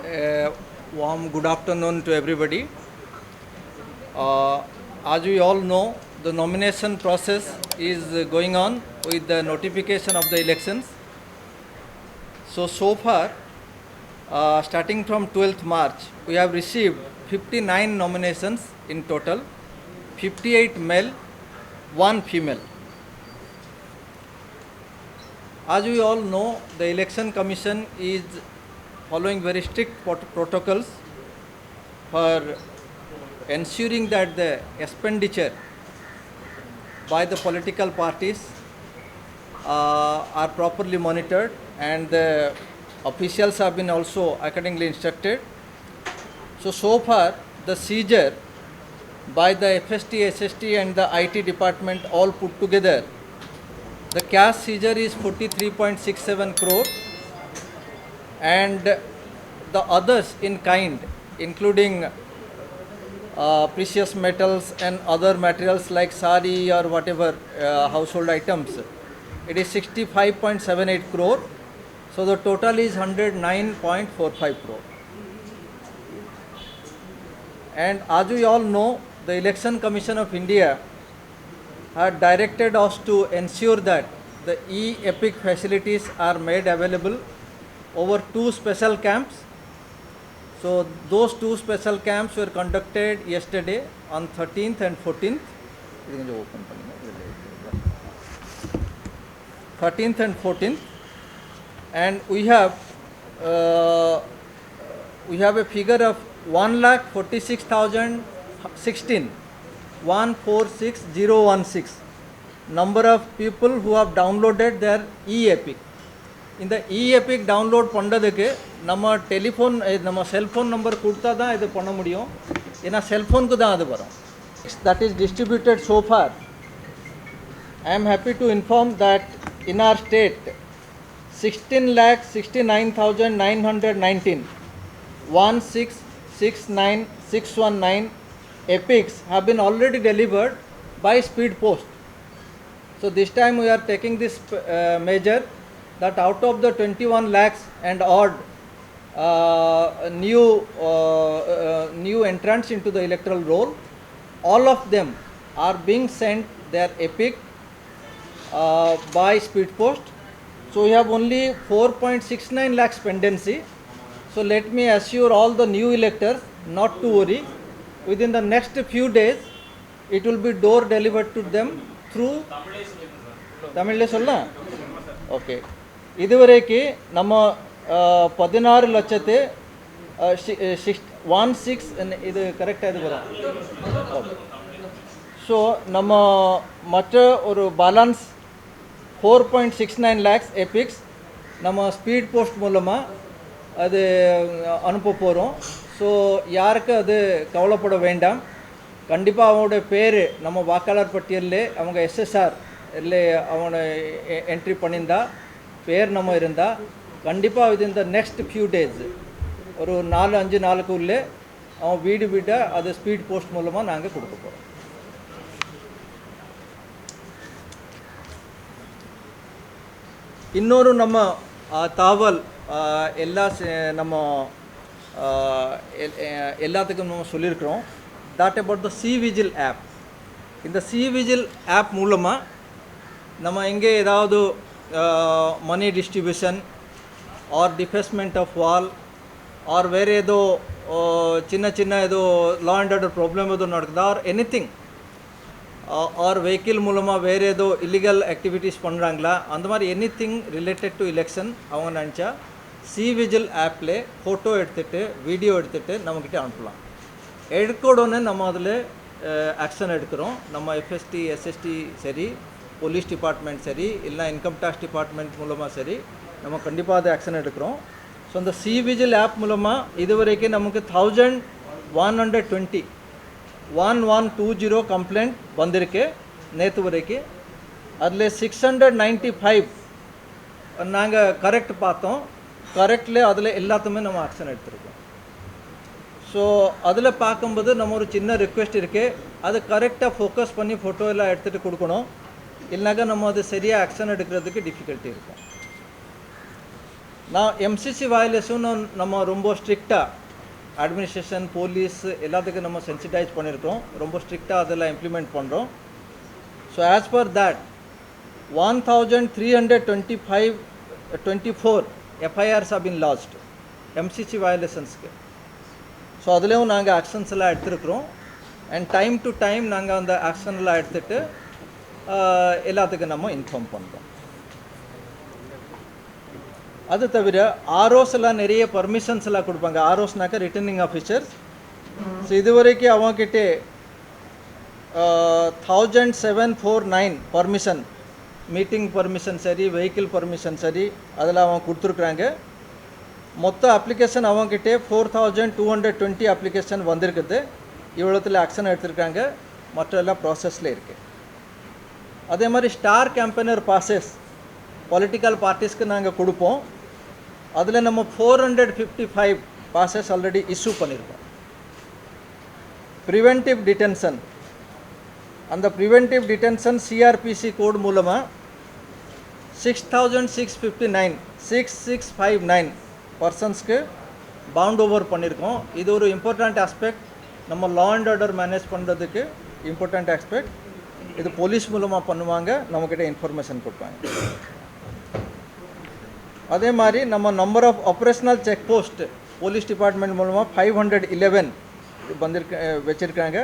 Warm good afternoon to everybody. As we all know, the nomination process is going on with the notification of the elections. So far, starting from 12th March, we have received 59 nominations in total, 58 male, 1 female. As we all know, the Election Commission is following very strict protocols for ensuring that the expenditure by the political parties are properly monitored, and the officials have been also accordingly instructed. So far, the seizure by the FST, SST and the IT department all put together, the cash seizure is 43.67 crore, and the others in kind, including precious metals and other materials like sari or whatever household items, it is 65.78 crore. So the total is 109.45 crore. And as we all know, the Election Commission of India had directed us to ensure that the e-Epic facilities are made available over 2 special camps. So those 2 special camps were conducted yesterday on 13th and 14th. 13th and 14th, and we have a figure of 1,46,016, 146,016 number of people who have downloaded their e-Epic. In the e-Epic download pandadukku nama telephone nama cell phone number kudtha da idu panna mudiyum, ena cell phone ku da adu varum. That is distributed so far. I am happy to inform that in our state 16,69,919 1669619 epics have been already delivered by speed post. So this time we are taking this measure that out of the 21 lakhs and odd new entrants into the electoral roll, all of them are being sent their epic by speed post. So we have only 4.69 lakhs pendency. So let me assure all the new electors not to worry. Within the next few days, it will be door delivered to them through Tamil. Okay. இதுவரைக்கு நம்ம 16 லட்சத்து 16 இது கரெக்டாக இது வரும். So நம்ம மற்ற ஒரு பேலன்ஸ் 4.69 lakhs எபிக்ஸ் நம்ம ஸ்பீட் போஸ்ட் மூலமாக அது அனுப்ப போகிறோம். ஸோ யாருக்கு அது கவலைப்பட வேண்டாம். கண்டிப்பாக அவங்களுடைய பேர் நம்ம வாக்காளர் பட்டியலில் அவங்க எஸ்எஸ்ஆர் இல்லை அவனை என்ட்ரி பண்ணியிருந்தா பேர் நம்ம இருந்தால் கண்டிப்பாக within the next few days ஒரு 4-5 நாளுக்கு உள்ளே அவன் வீடு வீடாக அது ஸ்பீட் போஸ்ட் மூலமாக நாங்கள் கொடுக்க போகிறோம். இன்னொரு நம்ம தாவல் நம்ம எல்லாத்துக்கும் நம்ம சொல்லியிருக்கிறோம். that about the C-Vigil app. இந்த C-Vigil app மூலமாக நம்ம எங்கே ஏதாவது money distribution or defacement of wall or வேறு ஏதோ சின்ன ஏதோ லா அண்ட் ஆர்டர் ப்ராப்ளம் ஏதோ நடக்குதா ஆர் எனிதிங் ஆர் வெஹிக்கிள் மூலமாக வேறு ஏதோ இல்லீகல் ஆக்டிவிட்டீஸ் பண்ணுறாங்களா, அந்த மாதிரி எனிதிங் ரிலேட்டட் டு எலெக்ஷன் அவங்க நினச்சா C-Vigil ஆப்பில் ஃபோட்டோ எடுத்துகிட்டு வீடியோ எடுத்துகிட்டு நம்மக்கிட்ட அனுப்பலாம். எடுக்கணுன்னு நம்ம அதில் ஆக்ஷன் எடுக்கிறோம். நம்ம FST, SST சரி, போலீஸ் டிபார்ட்மெண்ட் சரி, இல்லை இன்கம் டேக்ஸ் டிபார்ட்மெண்ட் மூலமாக சரி, நம்ம கண்டிப்பாக அது ஆக்ஷன் எடுக்கிறோம். ஸோ அந்த C-Vigil ஆப் மூலமாக இது வரைக்கும் நமக்கு 1120 கம்ப்ளைண்ட் வந்திருக்கு நேற்று வரைக்கும். அதில் 695 நாங்கள் கரெக்ட் பார்த்தோம். கரெக்டில் அதில் எல்லாத்துமே நம்ம ஆக்ஷன் எடுத்துருக்கோம். ஸோ அதில் பார்க்கும்போது நம்ம ஒரு சின்ன ரிக்வெஸ்ட் இருக்குது, அது கரெக்டாக ஃபோக்கஸ் பண்ணி ஃபோட்டோ எல்லாம் எடுத்துகிட்டு கொடுக்கணும். இல்லைனாக்கா நம்ம அது சரியாக ஆக்ஷன் எடுக்கிறதுக்கு டிஃபிகல்ட்டி இருக்கும். நான் எம்சிசி வயலேஷன் நம்ம ரொம்ப ஸ்ட்ரிக்டாக அட்மினிஸ்ட்ரேஷன் போலீஸ் எல்லாத்துக்கும் நம்ம சென்சிட்டைஸ் பண்ணியிருக்கோம், ரொம்ப ஸ்ட்ரிக்டாக அதெல்லாம் இம்ப்ளிமெண்ட் பண்ணுறோம். So as per that 1324 FIRs have been lodged MCC வயலேஷன்ஸ்க்கு. ஸோ அதுலேயும் நாங்கள் ஆக்ஷன்ஸ் எல்லாம் எடுத்துருக்குறோம். அண்ட் டைம் டு டைம் நாங்கள் அந்த ஆக்ஷன்லாம் எடுத்துகிட்டு எல்லாத்துக்கும் நம்ம இன்ஃபார்ம் பண்ணுறோம். அது தவிர ஆர்ஓஸ் எல்லாம் நிறைய பர்மிஷன்ஸ் எல்லாம் கொடுப்பாங்க. ஆர்ஓஸ்னாக்கா ரிட்டர்னிங் ஆஃபீஸர்ஸ். ஸோ இதுவரைக்கும் அவங்கக்கிட்ட 1749 பர்மிஷன், மீட்டிங் பர்மிஷன் சரி, வெஹிக்கிள் பர்மிஷன் சரி, அதெல்லாம் அவங்க கொடுத்துருக்குறாங்க. மொத்த அப்ளிகேஷன் அவங்கக்கிட்ட 4220 அப்ளிகேஷன் வந்திருக்குது. இவ்வளோத்தில் ஆக்ஷன் எடுத்திருக்காங்க, மற்ற எல்லாம் ப்ராசஸில் இருக்குது. அதே மாதிரி ஸ்டார் கேம்பெயினர் பாசஸ் பொலிட்டிக்கல் பார்ட்டிஸ்க்கு நாங்கள் கொடுப்போம். அதில் நம்ம 455 பாசஸ் ஆல்ரெடி இஷ்யூ பண்ணியிருக்கோம். ப்ரிவென்டிவ் டிடென்ஷன், அந்த ப்ரிவென்டிவ் டிடென்ஷன் சிஆர்பிசி கோட் மூலமாக 6659 பர்சன்ஸ்க்கு பவுண்ட் ஓவர் பண்ணியிருக்கோம். இது ஒரு இம்பார்ட்டண்ட் ஆஸ்பெக்ட், நம்ம லா அண்ட் ஆர்டர் மேனேஜ் பண்ணுறதுக்கு இம்பார்ட்டண்ட் ஆஸ்பெக்ட். இது போலீஸ் மூலமாக பண்ணுவாங்க, நம்மக்கிட்ட இன்ஃபர்மேஷன் கொடுப்பாங்க. அதே மாதிரி நம்ம number of operational check post police department மூலமாக 511 வச்சுருக்காங்க.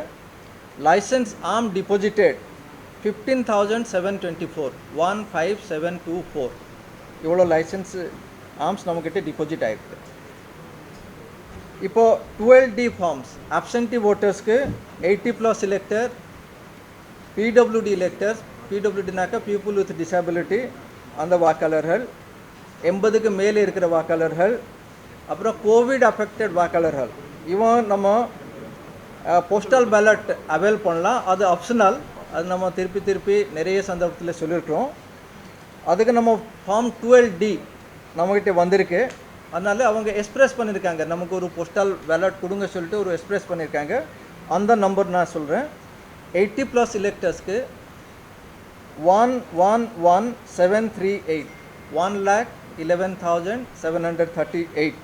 லைசன்ஸ் ஆர்ம் டிபாசிட்டட் 15,724 15724 இவ்வளோ லைசன்ஸ் ஆர்ம்ஸ் நம்மக்கிட்ட டிபாசிட் ஆகிருக்கு. இப்போது 12D ஃபார்ம்ஸ் அப்சென்டி ஓட்டர்ஸ்க்கு 80+ எலெக்டர், பிடபிள்யூடி எலெக்டர்ஸ், பிடபிள்யூடினாக்கா பீப்புள் வித் டிசபிலிட்டி, அந்த வாக்காளர்கள், 80க்கு மேலே இருக்கிற வாக்காளர்கள், அப்புறம் கோவிட் அஃபெக்டட் வாக்காளர்கள், இவன் நம்ம போஸ்டல் பேலட் அவைல் பண்ணலாம். அது ஆப்ஷனல், அது நம்ம திருப்பி நிறைய சந்தர்ப்பத்தில் சொல்லியிருக்கிறோம். அதுக்கு நம்ம ஃபார்ம் 12D நம்மக்கிட்ட வந்திருக்கு. அதனால அவங்க எக்ஸ்பிரஸ் பண்ணியிருக்காங்க, நமக்கு ஒரு போஸ்டல் பேலட் கொடுங்க சொல்லிட்டு ஒரு எக்ஸ்பிரஸ் பண்ணியிருக்காங்க. அந்த நம்பர் நான் சொல்கிறேன். 80+ எலெக்டர்ஸ்க்கு 111,738 1,11,738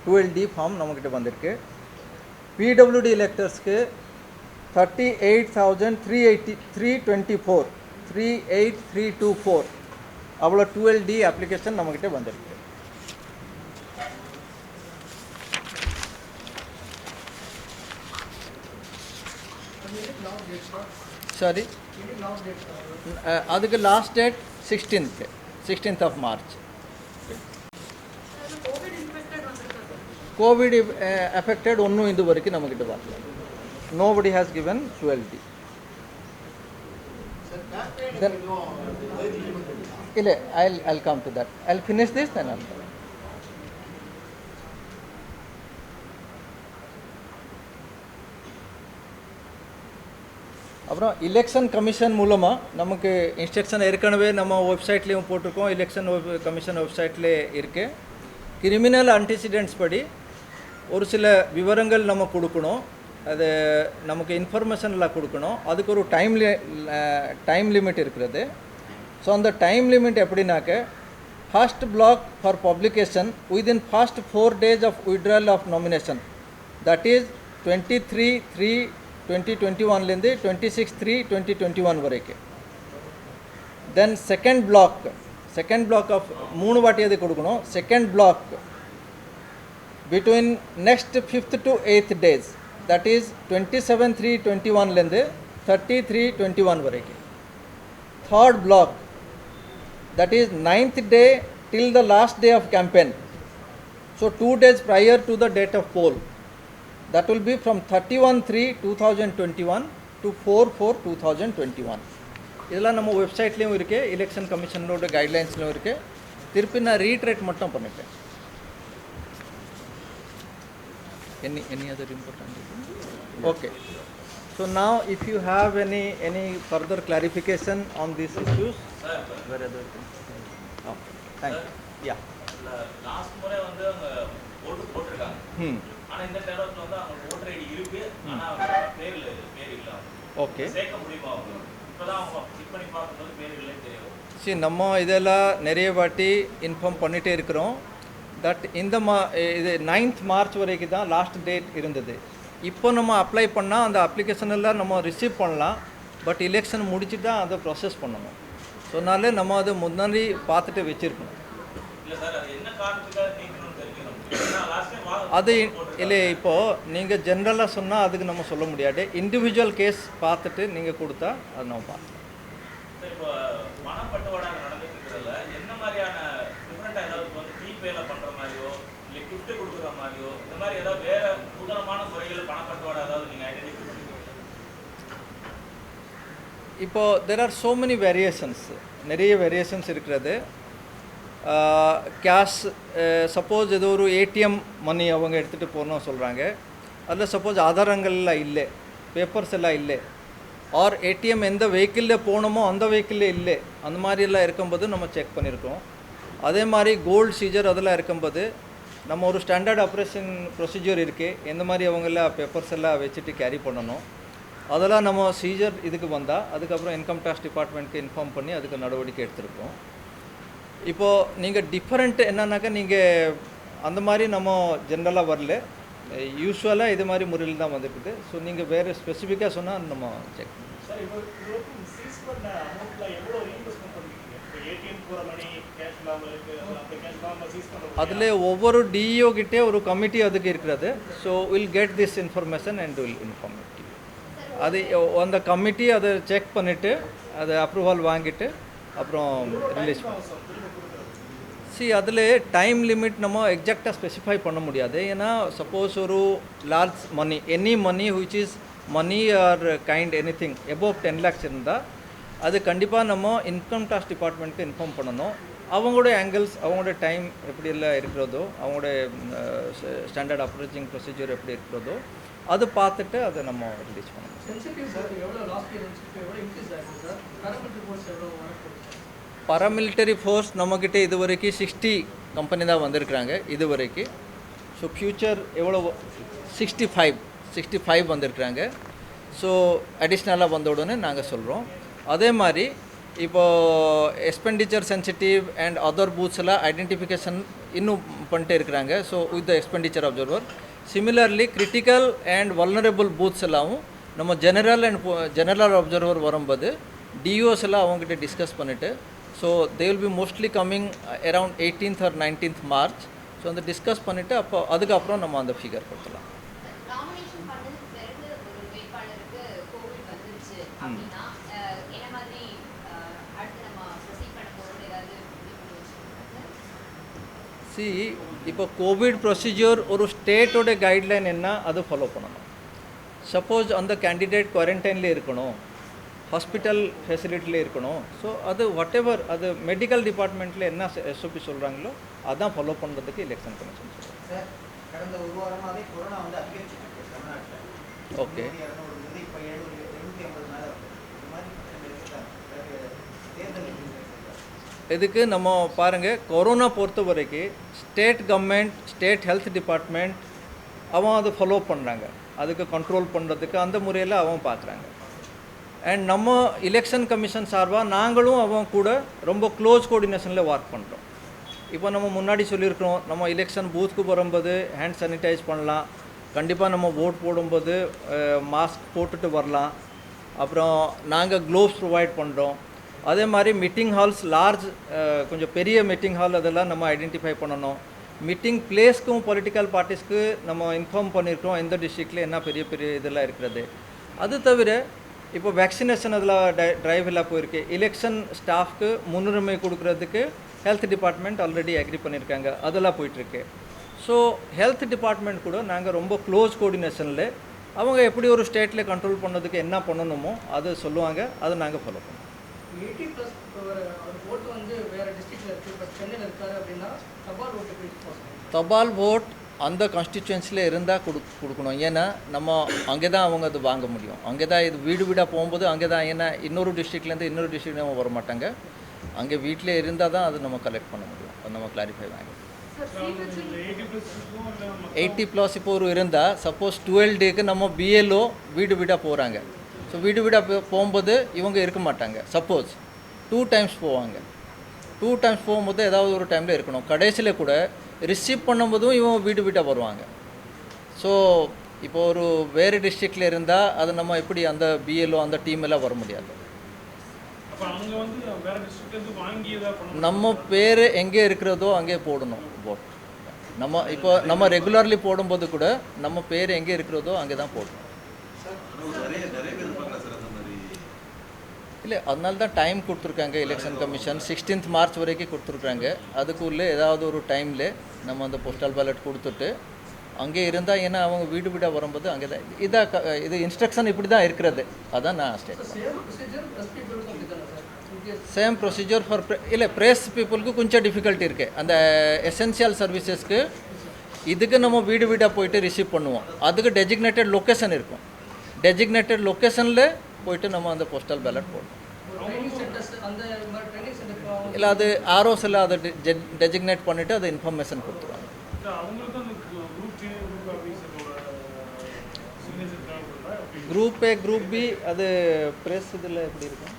12D ஃபார்ம் நம்மக்கிட்ட வந்திருக்கு. பிடபிள்யூடி எலெக்டர்ஸ்க்கு 38,324 38324 அவ்வளோ 12D அப்ளிகேஷன் நம்மக்கிட்ட வந்திருக்கு. சாரி, அதுக்கு last date 16th of March. Covid affected ஒன்றும் இது வரைக்கும் நம்மக்கிட்ட வரல. Nobody has given 12D. இல்லை, I'll come to that. I'll finish this then I'll. அப்புறம் எலெக்ஷன் கமிஷன் மூலமாக நமக்கு இன்ஸ்ட்ரக்ஷன் ஏற்கனவே நம்ம வெப்சைட்லேயும் போட்டிருக்கோம், எலெக்ஷன் கமிஷன் வெப்சைட்லே இருக்குது. கிரிமினல் ஆன்டிசிடென்ட்ஸ் படி ஒரு சில விவரங்கள் நம்ம கொடுக்கணும், அது நமக்கு இன்ஃபர்மேஷன்லாம் கொடுக்கணும். அதுக்கு ஒரு டைம் லிமிட் இருக்கிறது. ஸோ அந்த டைம் லிமிட் எப்படின்னாக்க, first block for publication within first 4 days of withdrawal of nomination, that is 23/3/2021லேருந்து 26/3/2021 வரைக்கும். தென் செகண்ட் பிளாக் ஆஃப் 3 வாட்டி அது கொடுக்கணும். Second block between next 5th to 8th days, that is 27/3/21லேருந்து 30/3/21 வரைக்கும். Third black, that is 9th day till the last day of campaign, so 2 days prior to the date of poll, that will be from 31/3/2021 to 4/4/2021. இதெல்லாம் நம்ம வெப்சைட்லேயும் இருக்குது, election கமிஷனோட கைட்லைன்ஸ்லையும் இருக்குது. திருப்பி நான் reiterate மட்டும் பண்ணிட்டேன். any other important? Okay. So now if you have any further clarification on these issues, where other things? Okay, thank you. Yeah. Last முறை வந்து அவங்க ஓட்டு போட்டுருக்காங்க. ஆனா இந்த தடவை வந்து அவங்க ஓட்டர் ஐடி இருக்கு, ஆனா பேர் இல்ல. ஓகே. சேர்க்க முடியுமா அவங்க? இப்போதான் அவங்க செக் பண்ணி பார்க்கும்போது பேர் இல்லைன்னு தெரியும். சரி, நம்ம இதெல்லாம் நிறைய வாட்டி இன்ஃபார்ம் பண்ணிகிட்டே இருக்கிறோம். தட் இந்த இது 9th மார்ச் வரைக்கும் தான் லாஸ்ட் டேட் இருந்தது. இப்போ நம்ம அப்ளை பண்ணால் அந்த அப்ளிகேஷன் எல்லாம் நம்ம ரிசீவ் பண்ணலாம். பட் எலெக்ஷன் முடிச்சுட்டு தான் அதை ப்ராசஸ் பண்ணணும். ஸோ அதனால நம்ம அதை முன்னாடி பார்த்துட்டு வச்சுருக்கணும். அது இல்லை, இப்போது நீங்கள் ஜென்ரலாக சொன்னால் அதுக்கு நம்ம சொல்ல முடியாது. இண்டிவிஜுவல் கேஸ் பார்த்துட்டு நீங்கள் கொடுத்தா அது நம்ம பார்க்கலாம். இப்போது there are so many variations, நிறைய வேரியேஷன்ஸ் இருக்கிறது. கேஷ் சப்போஸ் ஏதோ ஒரு ஏடிஎம் மணி அவங்க எடுத்துகிட்டு போகணும்னு சொல்கிறாங்க. அதில் சப்போஸ் ஆதாரங்கள்லாம் இல்லை, பேப்பர்ஸ் எல்லாம் இல்லை, ஆர் ஏடிஎம் எந்த வெஹிக்கிளில் போகணுமோ அந்த வெஹிக்கிளில் இல்லை, அந்த மாதிரியெல்லாம் இருக்கும்போது நம்ம செக் பண்ணியிருக்கோம். அதே மாதிரி கோல்டு சீஜர் அதெல்லாம் இருக்கும்போது நம்ம ஒரு ஸ்டாண்டர்ட் ஆப்ரேஷன் ப்ரொசீஜர் இருக்குது. எந்த மாதிரி அவங்கெல்லாம் பேப்பர்ஸ் எல்லாம் வச்சுட்டு கேரி பண்ணணும், அதெல்லாம் நம்ம சீஜர் இதுக்கு வந்தால் அதுக்கப்புறம் இன்கம் டேக்ஸ் டிபார்ட்மெண்ட்டுக்கு இன்ஃபார்ம் பண்ணி அதுக்கு நடவடிக்கை எடுத்திருக்கோம். இப்போது நீங்கள் டிஃப்ரெண்ட் என்னன்னாக்கா நீங்கள் அந்த மாதிரி நம்ம ஜென்ரலாக வரல, யூஸ்வலாக இது மாதிரி முறையில் தான் வந்துருக்குது. ஸோ நீங்கள் வேறு ஸ்பெசிஃபிக்காக சொன்னால் நம்ம செக் அதில் ஒவ்வொரு டிஇஓ கிட்டே ஒரு கமிட்டி அதுக்கு இருக்கிறது. So will get this information and will inform it. அது அந்த கமிட்டி அதை செக் பண்ணிவிட்டு அதை அப்ரூவல் வாங்கிட்டு அப்புறம் ரிலீஸ் பண்ணுவோம். அதில் டைம் லிமிட் நம்ம எக்ஸாக்டாக ஸ்பெசிஃபை பண்ண முடியாது. ஏன்னா சப்போஸ் ஒரு large money, any money which is money or kind anything above 10 lakhs இருந்தால் அது கண்டிப்பாக நம்ம இன்கம் டேக்ஸ் டிபார்ட்மெண்ட்டுக்கு இன்ஃபார்ம் பண்ணணும். அவங்களோட ஆங்கிள்ஸ், அவங்களோட டைம் எப்படி எல்லாம் இருக்கிறதோ, அவங்களோட ஸ்டாண்டர்ட் ஆப்ரேட்டிங் ப்ரொசீஜர் எப்படி இருக்கிறதோ அது பார்த்துட்டு அதை நம்ம ரிலீஸ் பண்ணணும். பாராமிலிட்டரி ஃபோர்ஸ் நம்மக்கிட்ட இது வரைக்கும் 60 கம்பெனி தான் வந்திருக்கிறாங்க இது வரைக்கும். ஸோ ஃப்யூச்சர் எவ்வளோ 65 வந்திருக்கிறாங்க. ஸோ அடிஷ்னலாக வந்த உடனே நாங்கள் சொல்கிறோம். அதே மாதிரி இப்போது எக்ஸ்பெண்டிச்சர் சென்சிட்டிவ் அண்ட் அதர் பூத்ஸ்லாம் ஐடென்டிஃபிகேஷன் இன்னும் பண்ணிட்டே இருக்கிறாங்க. So with the expenditure observer similarly critical and vulnerable booths எல்லாம் நம்ம ஜெனரல் அப்சர்வர் வரும்போது டிஓஸ் எல்லாம் அவங்ககிட்ட டிஸ்கஸ் பண்ணிவிட்டு so they will be mostly coming around 18th or 19th March. So அந்த டிஸ்கஸ் பண்ணிவிட்டு அப்போ அதுக்கப்புறம் நம்ம அந்த ஃபிகர் கொடுத்துலாம். இப்போ கோவிட் ப்ரொசீஜர் ஒரு ஸ்டேட்டோட கைட்லைன் என்ன அது ஃபாலோ பண்ணணும். சப்போஸ் அந்த கேண்டிடேட் குவாரண்டைனில் இருக்கணும், ஹாஸ்பிட்டல் ஃபெசிலிட்டியில் இருக்கணும். ஸோ அது வாட் எவர் அது மெடிக்கல் டிபார்ட்மெண்ட்டில் என்ன எஸ்ஓபி சொல்கிறாங்களோ அதான் ஃபாலோ பண்ணுறதுக்கு எலெக்ஷன் கமிஷன் சொல்கிறாங்க. கடந்த ஒரு வாரமாகவே கொரோனா வந்து அதிகரிச்சிருக்கு தமிழ்நாட்டில். ஓகே, இப்போ 750 மேலே தேர்தல் இதுக்கு நம்ம பாருங்கள், கொரோனா பொறுத்த வரைக்கும் state government, state health department அவன் அதை ஃபாலோ பண்ணுறாங்க. அதுக்கு கண்ட்ரோல் பண்ணுறதுக்கு அந்த முறையில் அவன் பார்க்குறாங்க. அண்ட் நம்ம எலெக்ஷன் கமிஷன் சார்பாக நாங்களும் அவன் கூட ரொம்ப க்ளோஸ் கோஆர்டினேஷனில் ஒர்க் பண்ணுறோம். இப்போ நம்ம முன்னாடி சொல்லியிருக்கிறோம், நம்ம எலெக்ஷன் பூத்துக்கு வரும்போது ஹேண்ட் சானிடைஸ் பண்ணலாம், கண்டிப்பாக நம்ம ஓட் போடும்போது மாஸ்க் போட்டுட்டு வரலாம், அப்புறம் நாங்கள் க்ளோவ்ஸ் ப்ரொவைட் பண்ணுறோம். அதே மாதிரி மீட்டிங் ஹால்ஸ் லார்ஜ் கொஞ்சம் பெரிய மீட்டிங் ஹால் அதெல்லாம் நம்ம ஐடென்டிஃபை பண்ணணும். மீட்டிங் பிளேஸ்க்கும் பொலிட்டிக்கல் பார்ட்டிஸ்க்கு நம்ம இன்ஃபார்ம் பண்ணியிருக்கோம் எந்த டிஸ்ட்ரிக்டில் என்ன பெரிய பெரிய இதெல்லாம் இருக்கிறது. அது தவிர இப்போ வேக்சினேஷன் அதெல்லாம் ட்ரைவ் எல்லாம் போயிருக்கு. எலெக்ஷன் ஸ்டாஃப்க்கு முன்னுரிமை கொடுக்குறதுக்கு ஹெல்த் டிபார்ட்மெண்ட் ஆல்ரெடி அக்ரி பண்ணியிருக்காங்க, அதெல்லாம் போயிட்டுருக்கு. ஸோ ஹெல்த் டிபார்ட்மெண்ட் கூட நாங்கள் ரொம்ப க்ளோஸ் கோஆர்டினேஷனில் அவங்க எப்படி ஒரு ஸ்டேட்டில் கண்ட்ரோல் பண்ணதுக்கு என்ன பண்ணணுமோ அது சொல்லுவாங்க, அதை நாங்கள் ஃபாலோ பண்ணுவோம். 80+ ஓட்டு வந்து வேறு டிஸ்ட்ரிக்டில் இருக்குது, பட் சென்னையில் இருக்காரு அப்படின்னா தபால் ஓட்டு போய் தபால் ஓட் அந்த கான்ஸ்டிட்யூன்சியில் இருந்தால் கொடுக்கணும். ஏன்னா நம்ம அங்கே தான் அவங்க அது வாங்க முடியும். அங்கே தான் இது வீடு வீடாக போகும்போது அங்கே தான், ஏன்னா இன்னொரு டிஸ்ட்ரிக்ட்லேருந்து இன்னொரு டிஸ்ட்ரிக்ட் நம்ம வர மாட்டாங்க. அங்கே வீட்டிலே இருந்தால் தான் அது நம்ம கலெக்ட் பண்ண முடியும். அது நம்ம கிளாரிஃபை வாங்கி 80+ இப்போ ஒரு இருந்தால் சப்போஸ் 12 டேக்கு நம்ம பிஎல்ஓ வீடு வீடாக போகிறாங்க. ஸோ வீடு வீடாக போகும்போது இவங்க இருக்க மாட்டாங்க. சப்போஸ் 2 times போவாங்க. 2 times போகும்போது ஏதாவது ஒரு டைமில் இருக்கணும். கடைசியில் கூட ரிசீவ் பண்ணும்போதும் இவன் வீடு வீட்டாக வருவாங்க. ஸோ இப்போ ஒரு வேறு டிஸ்ட்ரிக்டில் இருந்தால் அது நம்ம எப்படி அந்த பிஎல்ஓ அந்த டீம் எல்லாம் வர முடியாது. அப்போ அங்கே வந்து வேற டிஸ்ட்ரிக்ட்லேருந்து வாங்கி ஏதாவது பண்ணணும். நம்ம பேர் எங்கே இருக்கிறதோ அங்கே போடணும் போட். நம்ம ரெகுலர்லி போடும்போது கூட நம்ம பேர் எங்கே இருக்கிறதோ அங்கே தான் போடணும். இல்லை, அதனால தான் டைம் கொடுத்துருக்காங்க எலெக்ஷன் கமிஷன் 16th மார்ச் வரைக்கும் கொடுத்துருக்காங்க. அதுக்குள்ளே ஏதாவது ஒரு டைமில் நம்ம அந்த போஸ்டல் பேலட் கொடுத்துட்டு அங்கே இருந்தால், ஏன்னா அவங்க வீடு வீடாக வரும்போது அங்கே தான் இது இன்ஸ்ட்ரக்ஷன் இப்படி தான் இருக்கிறது. அதான் நான் ஸ்டேட் சேம் ப்ரொசீஜர் ஃபார் இல்லை ப்ரெஸ் பீப்புளுக்கு கொஞ்சம் டிஃபிகல்ட்டி இருக்குது. அந்த எசென்ஷியல் சர்வீசஸ்க்கு இதுக்கு நம்ம வீடு வீடாக போயிட்டு ரிசீவ் பண்ணுவோம். அதுக்கு டெசிக்னேட்டட் லொக்கேஷன் இருக்கும். டெசிக்னேட்டட் லொக்கேஷனில் போயிட்டு நம்ம அந்த போஸ்டல் பேலட் போடணும். இல்லை, அது ஆர்ஓஸில் அதை டெசிக்னேட் பண்ணிவிட்டு அதை இன்ஃபர்மேஷன் கொடுத்துருவாங்க. குரூப் ஏ குரூப் பி அது ப்ரெஸ் இதில் எப்படி இருக்கும்?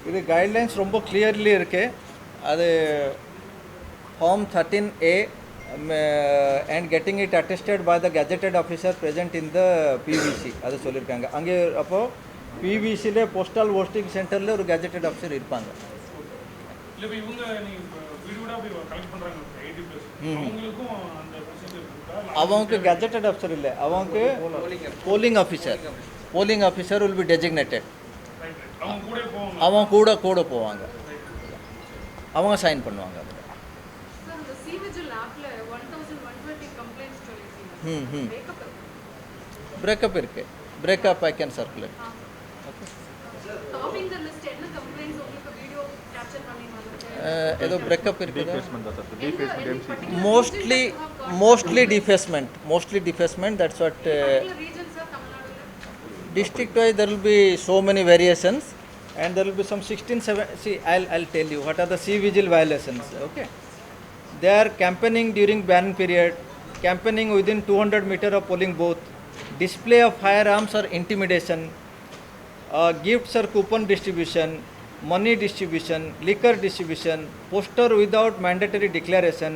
இது கைட்லைன்ஸ் ரொம்ப கிளியர்லி இருக்குது. அது Form 13A and getting it attested by the gazetted officer present in the PVC அது சொல்லியிருக்காங்க. அங்கே அப்போது பிவிசியில் போஸ்டல் போஸ்டிங் சென்டரில் ஒரு கேஜெட்டட் ஆஃபீஸர் இருப்பாங்க. அவங்களுக்கு கேஜெட்டட் ஆஃபீஸர் இல்லை, அவங்களுக்கு polling officer will be designated. அவங்க கூட போவாங்க, அவங்க சைன் பண்ணுவாங்க. பிரேக்கப் இருக்கு. Breakup I can circulate. ஏதோ பிரேக்கப் இருக்குது. Mostly defacement. That's what district wise there will be so many variations and there will be some 16-7. See, I'll tell you what are the C-Vigil violations. Okay, they are campaigning during ban period, campaigning within 200 meter of polling booth, display of firearms or intimidation, gifts or coupon distribution, money distribution, liquor distribution, poster without mandatory declaration,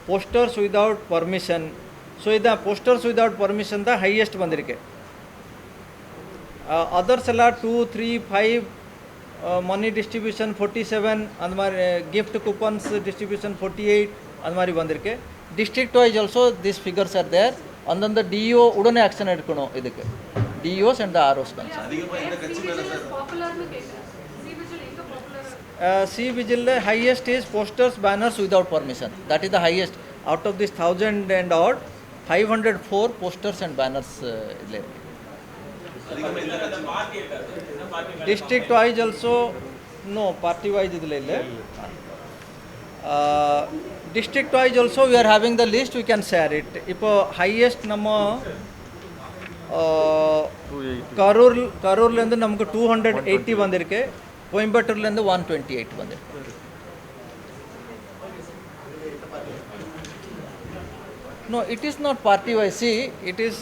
posters without permission. So the posters without permission the highest ಬಂದಿರಕ್ಕೆ. Others ಎಲ್ಲ 2, 3, 5 ಮನಿ distribution 47 அந்த மாதிரி gift coupons distribution 48 அந்த மாதிரி ಬಂದಿರಕ್ಕೆ. District wise also this figures are there. அந்தந்த DO உடனே action எடுக்கணும். இதுக்கு DOs and ROs C-Vigil highest is posters banners without permission. That is the highest. Out of this 1000 and odd, 504 posters and banners district wise also no, party wise idile. District wise also we are having the list, we can share it. Ipo highest ನಮ್ಮ ಕರೂರ್ಲಿಂದ ನಮಗೆ 280 ಬಂದಿರಕ್ಕೆ, ಕೊಯಂಬತ್ತೂರ್ಲಿಂದ 128 ಬಂದಿರಕ್ಕೆ. No, it is not party wise. See, it is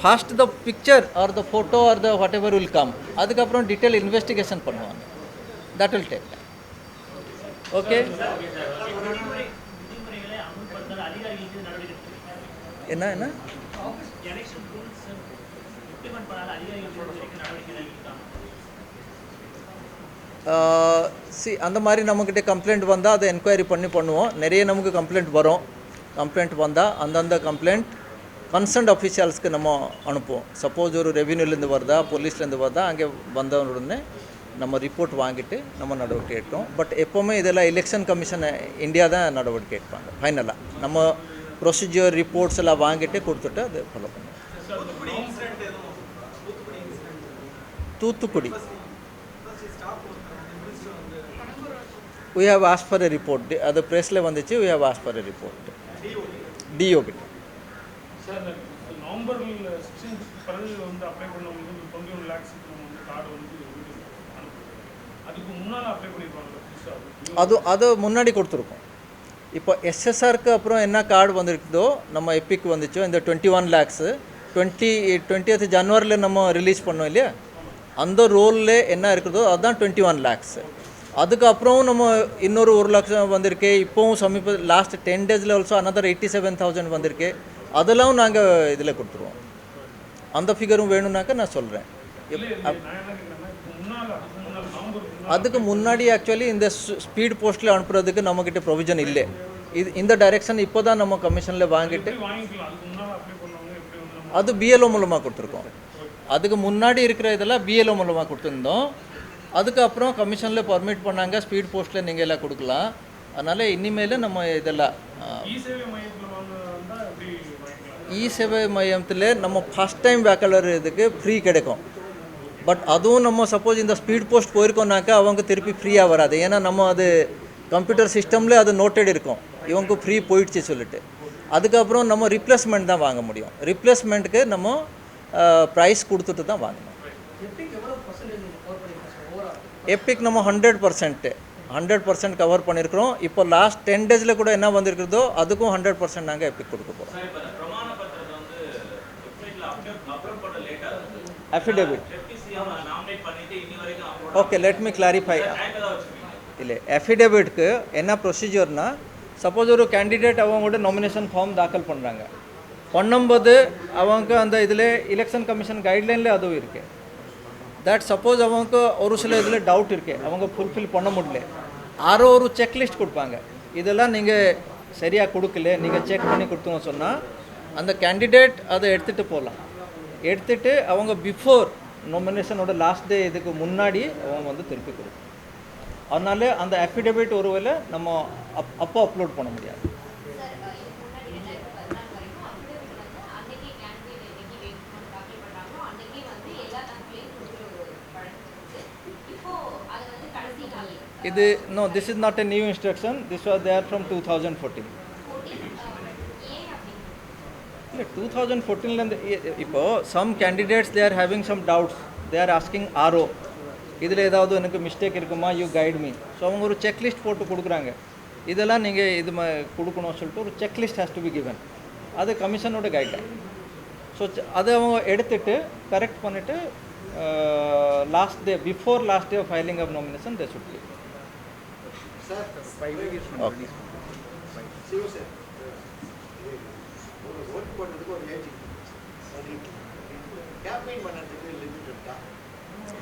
first the picture or the photo or the whatever will come. அதுக்கப்புறம் detail investigation பண்ணுவாங்க. That will take time. Okay. என்ன C அந்த மாதிரி நம்மக்கிட்ட complaint வந்தால் அதை என்கொயரி பண்ணுவோம். நிறைய நமக்கு கம்ப்ளைண்ட் வரும். கம்ப்ளைண்ட் வந்தால் அந்தந்த கம்ப்ளைண்ட் கன்சர்ன்ட் அஃபீஷியல்ஸ்க்கு நம்ம அனுப்புவோம். சப்போஸ் ஒரு ரெவென்யூலேருந்து வருதா, போலீஸ்லேருந்து வருதா, அங்கே வந்தவுடனே நம்ம ரிப்போர்ட் வாங்கிட்டு நம்ம நடவடிக்கை எடுக்கிறோம். பட் எப்போவுமே இதெல்லாம் எலெக்ஷன் கமிஷன் இந்தியா தான் நடவடிக்கை எடுப்பாங்க. ஃபைனலாக நம்ம ப்ரொசீஜர் ரிப்போர்ட்ஸ் எல்லாம் வாங்கிட்டு கொடுத்துட்டு அது ஃபாலோ பண்ணுவோம். Thoothukudi we have asked for a report. அது ப்ரெஸ்ஸில் வந்துச்சு. we have asked for a report. DO கிட்ட நவம்பரில் 16 பிறகு வந்து அப்ளை பண்ணவங்களுக்கு 21 lakhs நம்ம வந்து கார்டு வந்து வீட்டுக்கு அனுப்புறோம். அதுக்கு முன்னால் அப்ளை பண்ணியிருப்பாங்க புதுசாக. அது முன்னாடி கொடுத்துருக்கோம். இப்போ எஸ்எஸ்ஆருக்கு அப்புறம் என்ன கார்டு வந்திருக்குதோ நம்ம எப்பிக் வந்துச்சோ இந்த 21 lakhs 20th ஜனவரியில் நம்ம ரிலீஸ் பண்ணோம் இல்லையா, அந்த ரோலில் என்ன இருக்குதோ அதுதான் 21 lakhs. அதுக்கப்புறம் நம்ம இன்னொரு 1 லட்சம் வந்திருக்கு. இப்போவும் சமீப லாஸ்ட் 10 daysல ஆல்சோ another 87,000 வந்திருக்கு. அதெல்லாம் நாங்கள் இதில் கொடுத்துருவோம். அந்த ஃபிகரும் வேணும்னாக்கா நான் சொல்கிறேன். அதுக்கு முன்னாடி ஆக்சுவலி இந்த ஸ்பீட் போஸ்ட்டில் அனுப்புறதுக்கு நம்மக்கிட்ட ப்ரொவிஷன் இல்லை. இந்த டைரெக்ஷன் இப்போ தான் நம்ம கமிஷனில் வாங்கிட்டு அது பிஎல்ஓ மூலமாக கொடுத்துருக்கோம். அதுக்கு முன்னாடி இருக்கிற இதெல்லாம் பிஎல்ஓ மூலமாக கொடுத்துருந்தோம். அதுக்கப்புறம் கமிஷனில் பர்மிட் பண்ணாங்க ஸ்பீட் போஸ்ட்டில் நீங்கள் எல்லாம் கொடுக்கலாம். அதனால் இனிமேல் நம்ம இதெல்லாம் இ-சேவை மையத்தில் நம்ம ஃபஸ்ட் டைம் இதுக்கு ஃப்ரீ கிடைக்கும். பட் அதுவும் நம்ம சப்போஸ் இந்த ஸ்பீட் போஸ்ட் போயிருக்கோம்னாக்கா அவங்க திருப்பி ஃப்ரீயாக வராது. ஏன்னா நம்ம அது கம்ப்யூட்டர் சிஸ்டமில் அது நோட்டட் இருக்கும் இவங்க ஃப்ரீ போயிடுச்சு சொல்லிட்டு. அதுக்கப்புறம் நம்ம ரிப்ளேஸ்மெண்ட் தான் வாங்க முடியும். ரிப்ளேஸ்மெண்ட்டுக்கு நம்ம ப்ரைஸ் கொடுத்துட்டு தான் வாங்கணும். எப்பிக் நம்ம 100% கவர் பண்ணியிருக்கிறோம். இப்போ லாஸ்ட் 10 daysல கூட என்ன வந்திருக்கிறதோ அதுக்கும் 100% நாங்கள் எப்பிக் கொடுக்க போகிறோம். affidavit. Okay, let me clarify. இல்லை affidavitக்கு என்ன ப்ரொசீஜர்னா, சப்போஸ் ஒரு கேண்டிடேட் அவங்களோட நாமினேஷன் ஃபார்ம் தாக்கல் பண்ணுறாங்க. பண்ணும்போது அவங்க அந்த இதில் எலெக்ஷன் கமிஷன் கைட்லைனில் அதுவும் இருக்குது. தட் சப்போஸ் அவங்க ஒரு சில இதில் டவுட் இருக்குது, அவங்க ஃபுல்ஃபில் பண்ண முடியல, யாரோ ஒரு செக்லிஸ்ட் கொடுப்பாங்க. இதெல்லாம் நீங்கள் சரியாக கொடுக்கல, நீங்கள் செக் பண்ணி கொடுத்தோன்னு சொன்னால் அந்த கேண்டிடேட் அதை எடுத்துகிட்டு போகலாம். எடுத்துகிட்டு அவங்க பிஃபோர் நாமினேஷனோட லாஸ்ட் டே இதுக்கு முன்னாடி அவங்க வந்து திருப்பி கொடுக்கும். அதனால அந்த அஃபிடேவிட் ஒருவேளை நம்ம அப்போ அப்லோட் பண்ண முடியாது. இது no, this is not a new instruction. This was there from 2014. 2014 இப்போ some candidates they are having some doubts, they are asking RO இதில் ஏதாவது எனக்கு மிஸ்டேக் இருக்குமா, யூ கைட் மீ. ஸோ அவங்க ஒரு செக்லிஸ்ட் போட்டு கொடுக்குறாங்க. இதெல்லாம் நீங்கள் இது கொடுக்கணும்னு சொல்லிட்டு ஒரு checklist has to be given. அது கமிஷனோட கைட்லைன். ஸோ அதை அவங்க எடுத்துகிட்டு கரெக்ட் பண்ணிவிட்டு last day before last day of filing of nomination they should give. Okay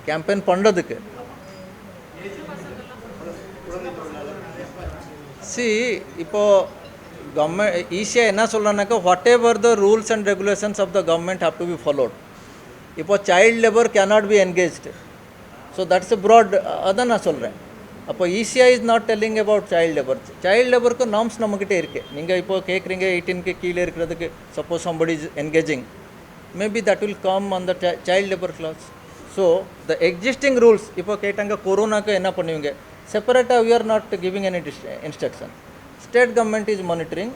campaign பண்ணுறதுக்கு இப்போது கவர்மெண்ட் ஈஸியாக என்ன சொல்கிறானாக்கா, whatever the rules and regulations of the government have to be followed. இப்போ child labour cannot be engaged. So that's a broad, அதான் நான் சொல்கிறேன். அப்போ ஈஸியாக is not telling about child labour. Child லேபருக்கு நார்ம்ஸ் நம்மக்கிட்டே இருக்குது. நீங்கள் இப்போ கேட்குறீங்க 18க்கு கீழே இருக்கிறதுக்கு, suppose somebody is engaging, maybe that will come on the child labour clause. So the existing rules இப்போ கேட்டாங்க கொரோனாக்கு என்ன பண்ணுவீங்க, செப்பரேட்டாக we are not giving any instruction. State government is monitoring,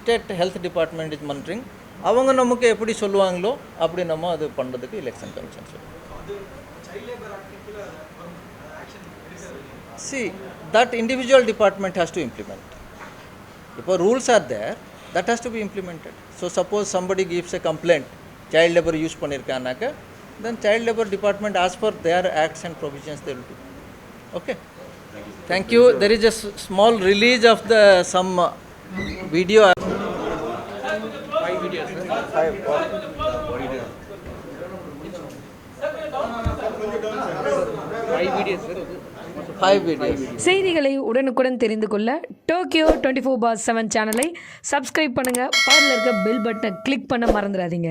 state health department is monitoring. அவங்க நமக்கு எப்படி சொல்லுவாங்களோ அப்படி நம்ம அது பண்ணுறதுக்கு எலெக்ஷன் கமிஷன் சொல்லுவோம். See, that individual department has to implement. If rules are there, that has to be implemented. So suppose somebody gives a complaint, child labor use pannirkanaka, then child labor department, as per their acts and provisions, they will do. Okay. Thank you. There is a small release of the some video. 5 videos. 5 videos. செய்திகளை உடனுக்குடன் தெரிந்து கொள்ள Tokyo 24/7 சேனலை subscribe பண்ணுங்கள். பக்கத்தில் இருக்க bell பட்டனை click பண்ண மறந்துடாதீங்க.